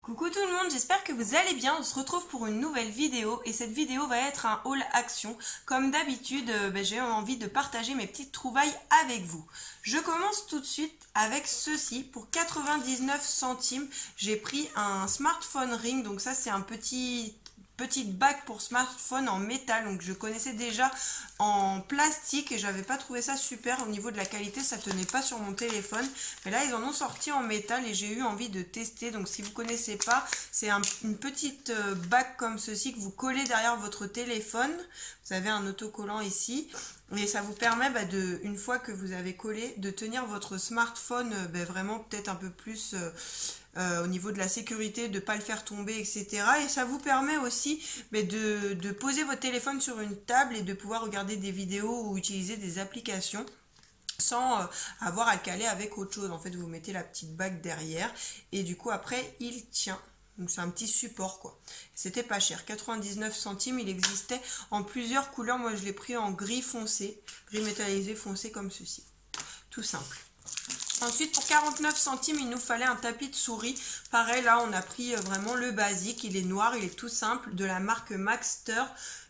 Coucou tout le monde, j'espère que vous allez bien. On se retrouve pour une nouvelle vidéo et cette vidéo va être un haul action. Comme d'habitude, j'ai envie de partager mes petites trouvailles avec vous. Je commence tout de suite avec ceci. Pour 99 centimes, j'ai pris un smartphone ring. Donc ça c'est un petite bague pour smartphone en métal, donc je connaissais déjà en plastique et j'avais pas trouvé ça super au niveau de la qualité, ça tenait pas sur mon téléphone, mais là ils en ont sorti en métal et j'ai eu envie de tester. Donc si vous connaissez pas, c'est une petite bague comme ceci que vous collez derrière votre téléphone. Vous avez un autocollant ici et ça vous permet une fois que vous avez collé, de tenir votre smartphone vraiment peut-être un peu plus au niveau de la sécurité, de ne pas le faire tomber, etc. Et ça vous permet aussi de poser votre téléphone sur une table et de pouvoir regarder des vidéos ou utiliser des applications sans avoir à le caler avec autre chose. En fait, vous mettez la petite bague derrière et du coup après il tient. Donc c'est un petit support quoi. C'était pas cher, 99 centimes, il existait en plusieurs couleurs. Moi je l'ai pris en gris foncé, gris métallisé foncé comme ceci. Tout simple. Ensuite, pour 49 centimes, il nous fallait un tapis de souris. Pareil, là, on a pris vraiment le basique. Il est noir, il est tout simple, de la marque Maxter.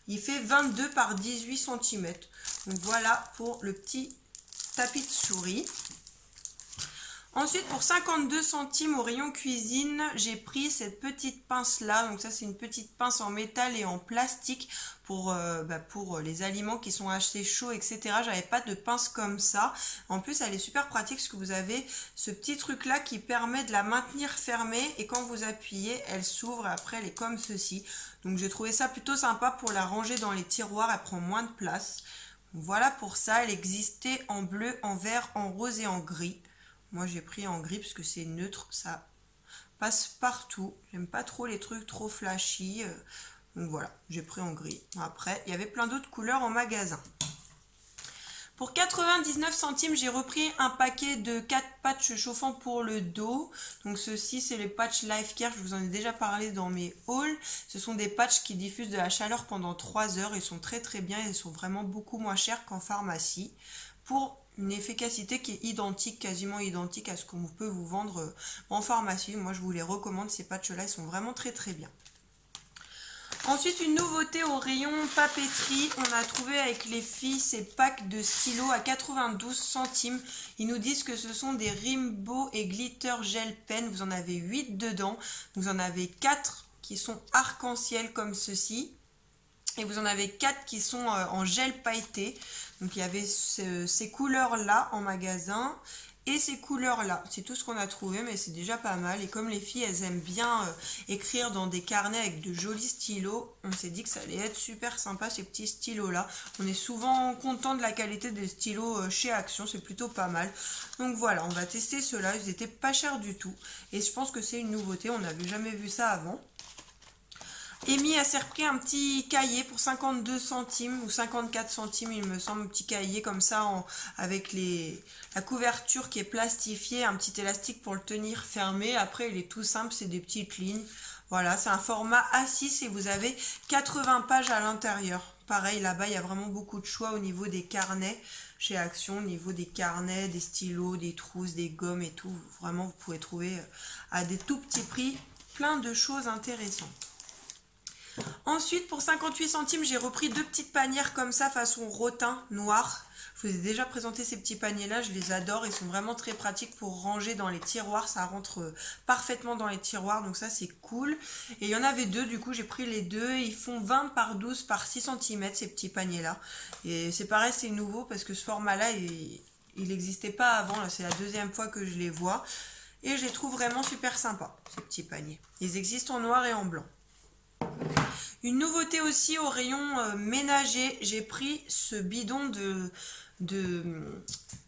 Il fait 22 par 18 cm. Donc voilà pour le petit tapis de souris. Ensuite, pour 52 centimes au rayon cuisine, j'ai pris cette petite pince là. Donc ça, c'est une petite pince en métal et en plastique pour les aliments qui sont achetés chauds, etc. J'avais pas de pince comme ça. En plus, elle est super pratique parce que vous avez ce petit truc là qui permet de la maintenir fermée et quand vous appuyez, elle s'ouvre et après elle est comme ceci. Donc j'ai trouvé ça plutôt sympa pour la ranger dans les tiroirs. Elle prend moins de place. Voilà pour ça. Elle existait en bleu, en vert, en rose et en gris. Moi j'ai pris en gris parce que c'est neutre, ça passe partout. J'aime pas trop les trucs trop flashy. Donc voilà, j'ai pris en gris. Après, il y avait plein d'autres couleurs en magasin. Pour 99 centimes, j'ai repris un paquet de 4 patchs chauffants pour le dos. Donc ceux-ci, c'est les patchs Life Care. Je vous en ai déjà parlé dans mes hauls. Ce sont des patchs qui diffusent de la chaleur pendant 3 heures. Ils sont très très bien. Ils sont vraiment beaucoup moins chers qu'en pharmacie. Pour une efficacité qui est identique, quasiment identique à ce qu'on peut vous vendre en pharmacie. Moi, je vous les recommande. Ces patchs-là, ils sont vraiment très très bien. Ensuite, une nouveauté au rayon papeterie. On a trouvé avec les filles ces packs de stylos à 92 centimes. Ils nous disent que ce sont des Rainbow et Glitter Gel Pen. Vous en avez 8 dedans. Vous en avez 4 qui sont arc-en-ciel comme ceci. Et vous en avez 4 qui sont en gel pailleté. Donc il y avait ces couleurs-là en magasin. Et ces couleurs-là, c'est tout ce qu'on a trouvé, mais c'est déjà pas mal. Et comme les filles, elles aiment bien écrire dans des carnets avec de jolis stylos, on s'est dit que ça allait être super sympa ces petits stylos-là. On est souvent content de la qualité des stylos chez Action, c'est plutôt pas mal. Donc voilà, on va tester ceux-là, ils étaient pas chers du tout. Et je pense que c'est une nouveauté, on n'avait jamais vu ça avant. Amy s'est repris un petit cahier pour 52 centimes ou 54 centimes, il me semble, un petit cahier comme ça avec la couverture qui est plastifiée, un petit élastique pour le tenir fermé. Après, il est tout simple, c'est des petites lignes. Voilà, c'est un format A6 et vous avez 80 pages à l'intérieur. Pareil, là-bas, il y a vraiment beaucoup de choix au niveau des carnets chez Action, au niveau des carnets, des stylos, des trousses, des gommes et tout. Vraiment, vous pouvez trouver à des tout petits prix plein de choses intéressantes. Ensuite, pour 58 centimes, j'ai repris 2 petites panières comme ça, façon rotin noir. Je vous ai déjà présenté ces petits paniers-là, je les adore. Ils sont vraiment très pratiques pour ranger dans les tiroirs. Ça rentre parfaitement dans les tiroirs, donc ça c'est cool. Et il y en avait 2, du coup j'ai pris les 2. Ils font 20 par 12 par 6 cm ces petits paniers-là. Et c'est pareil, c'est nouveau parce que ce format-là, il n'existait pas avant. C'est la deuxième fois que je les vois. Et je les trouve vraiment super sympas, ces petits paniers. Ils existent en noir et en blanc. Une nouveauté aussi au rayon ménager, j'ai pris ce bidon de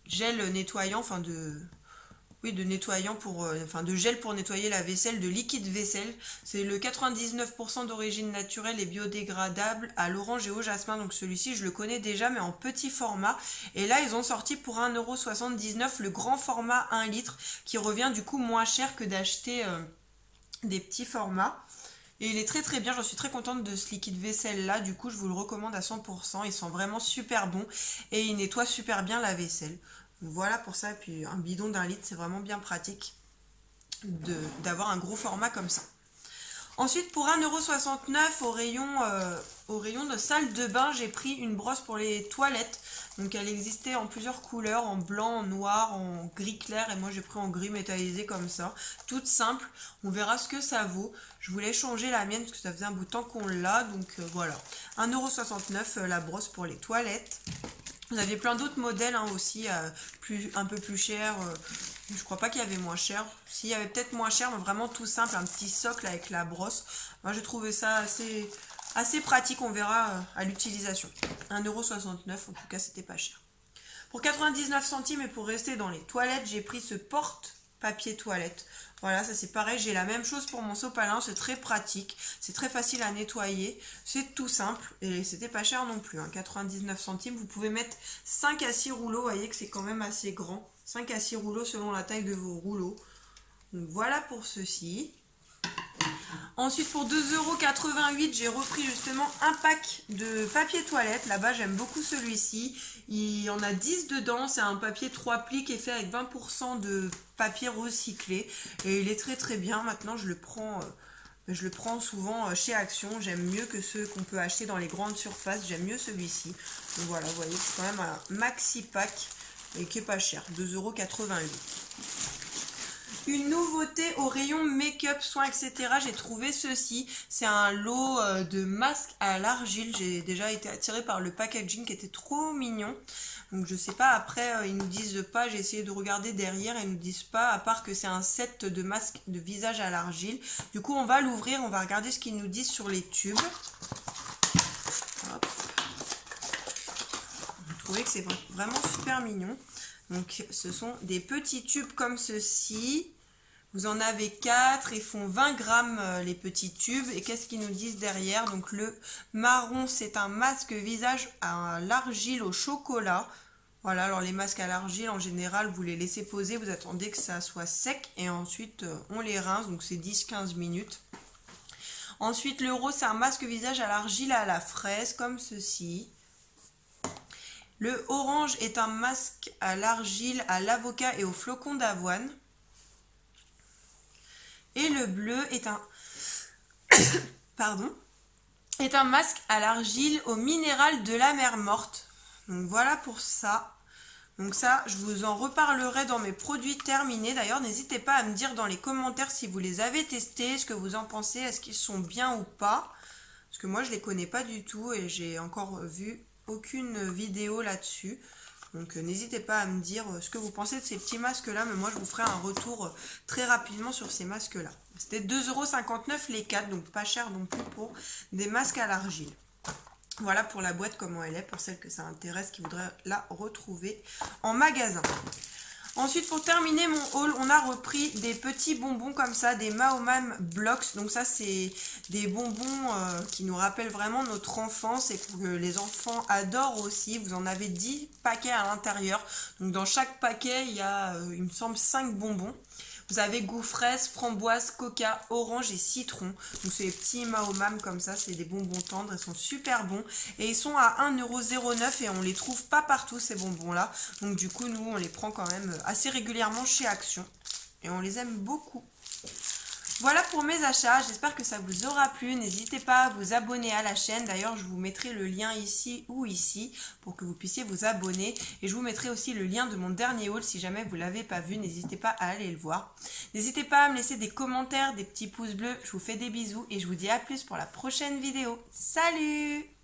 gel nettoyant, de nettoyant de gel pour nettoyer la vaisselle, de liquide vaisselle. C'est le 99% d'origine naturelle et biodégradable à l'orange et au jasmin. Donc celui-ci, je le connais déjà, mais en petit format. Et là, ils ont sorti pour 1,79 € le grand format 1 litre, qui revient du coup moins cher que d'acheter des petits formats. Et il est très très bien, j'en suis très contente de ce liquide vaisselle là, du coup je vous le recommande à 100%, il sent vraiment super bon et il nettoie super bien la vaisselle. Donc voilà pour ça, et puis un bidon d'1 litre, c'est vraiment bien pratique d'avoir un gros format comme ça. Ensuite, pour 1,69 € au rayon de salle de bain, j'ai pris une brosse pour les toilettes. Donc elle existait en plusieurs couleurs, en blanc, en noir, en gris clair, et moi j'ai pris en gris métallisé comme ça. Toute simple, on verra ce que ça vaut. Je voulais changer la mienne parce que ça faisait un bout de temps qu'on l'a, donc voilà. 1,69 € la brosse pour les toilettes. Vous aviez plein d'autres modèles hein, aussi, un peu plus cher. Je crois pas qu'il y avait moins cher. S'il y avait peut-être moins cher, mais vraiment tout simple, un petit socle avec la brosse. Moi j'ai trouvé ça assez pratique, on verra à l'utilisation. 1,69 €, en tout cas c'était pas cher. Pour 99 centimes et pour rester dans les toilettes, j'ai pris ce porte-papier toilette. Voilà, ça c'est pareil, j'ai la même chose pour mon sopalin, c'est très pratique, c'est très facile à nettoyer, c'est tout simple et c'était pas cher non plus, hein, 99 centimes. Vous pouvez mettre 5 à 6 rouleaux, vous voyez que c'est quand même assez grand, 5 à 6 rouleaux selon la taille de vos rouleaux. Donc voilà pour ceci. Ensuite pour 2,88 €, j'ai repris justement un pack de papier toilette. Là-bas j'aime beaucoup celui-ci. Il y en a 10 dedans. C'est un papier 3 plis qui est fait avec 20% de papier recyclé. Et il est très très bien. Maintenant je le prends souvent chez Action. J'aime mieux que ceux qu'on peut acheter dans les grandes surfaces. J'aime mieux celui-ci. Donc voilà, vous voyez c'est quand même un maxi pack et qui est pas cher. 2,88 €. Une nouveauté au rayon make-up, soins, etc. J'ai trouvé ceci. C'est un lot de masques à l'argile. J'ai déjà été attirée par le packaging qui était trop mignon. Donc je sais pas, après ils nous disent pas, j'ai essayé de regarder derrière, ils nous disent pas, à part que c'est un set de masques de visage à l'argile. Du coup on va l'ouvrir, on va regarder ce qu'ils nous disent sur les tubes. Hop. Vous trouvez que c'est vraiment super mignon. Donc ce sont des petits tubes comme ceci. Vous en avez 4, ils font 20 grammes les petits tubes. Et qu'est-ce qu'ils nous disent derrière? Donc le marron, c'est un masque visage à l'argile au chocolat. Voilà, alors les masques à l'argile, en général, vous les laissez poser, vous attendez que ça soit sec et ensuite on les rince, donc c'est 10-15 minutes. Ensuite, le rose, c'est un masque visage à l'argile à la fraise, comme ceci. Le orange est un masque à l'argile, à l'avocat et au flocon d'avoine. Et le bleu est un est un masque à l'argile au minéral de la mer morte. Donc voilà pour ça. Donc ça, je vous en reparlerai dans mes produits terminés. D'ailleurs, n'hésitez pas à me dire dans les commentaires si vous les avez testés, ce que vous en pensez, est-ce qu'ils sont bien ou pas. Parce que moi, je les connais pas du tout et j'ai encore vu aucune vidéo là-dessus. Donc n'hésitez pas à me dire ce que vous pensez de ces petits masques là, mais moi je vous ferai un retour très rapidement sur ces masques là. C'était 2,59 € les 4, donc pas cher non plus pour des masques à l'argile. Voilà pour la boîte comment elle est, pour celles que ça intéresse qui voudraient la retrouver en magasin. Ensuite, pour terminer mon haul, on a repris des petits bonbons comme ça, des Maoman Blocks. Donc ça, c'est des bonbons qui nous rappellent vraiment notre enfance et que les enfants adorent aussi. Vous en avez 10 paquets à l'intérieur. Donc dans chaque paquet, il y a, il me semble, 5 bonbons. Vous avez goût fraise, framboise, coca, orange et citron. Donc c'est des petits Maoman comme ça, c'est des bonbons tendres, ils sont super bons. Et ils sont à 1,09 € et on les trouve pas partout ces bonbons là. Donc du coup nous on les prend quand même assez régulièrement chez Action. Et on les aime beaucoup. Voilà pour mes achats, j'espère que ça vous aura plu. N'hésitez pas à vous abonner à la chaîne. D'ailleurs, je vous mettrai le lien ici ou ici pour que vous puissiez vous abonner. Et je vous mettrai aussi le lien de mon dernier haul si jamais vous ne l'avez pas vu. N'hésitez pas à aller le voir. N'hésitez pas à me laisser des commentaires, des petits pouces bleus. Je vous fais des bisous et je vous dis à plus pour la prochaine vidéo. Salut!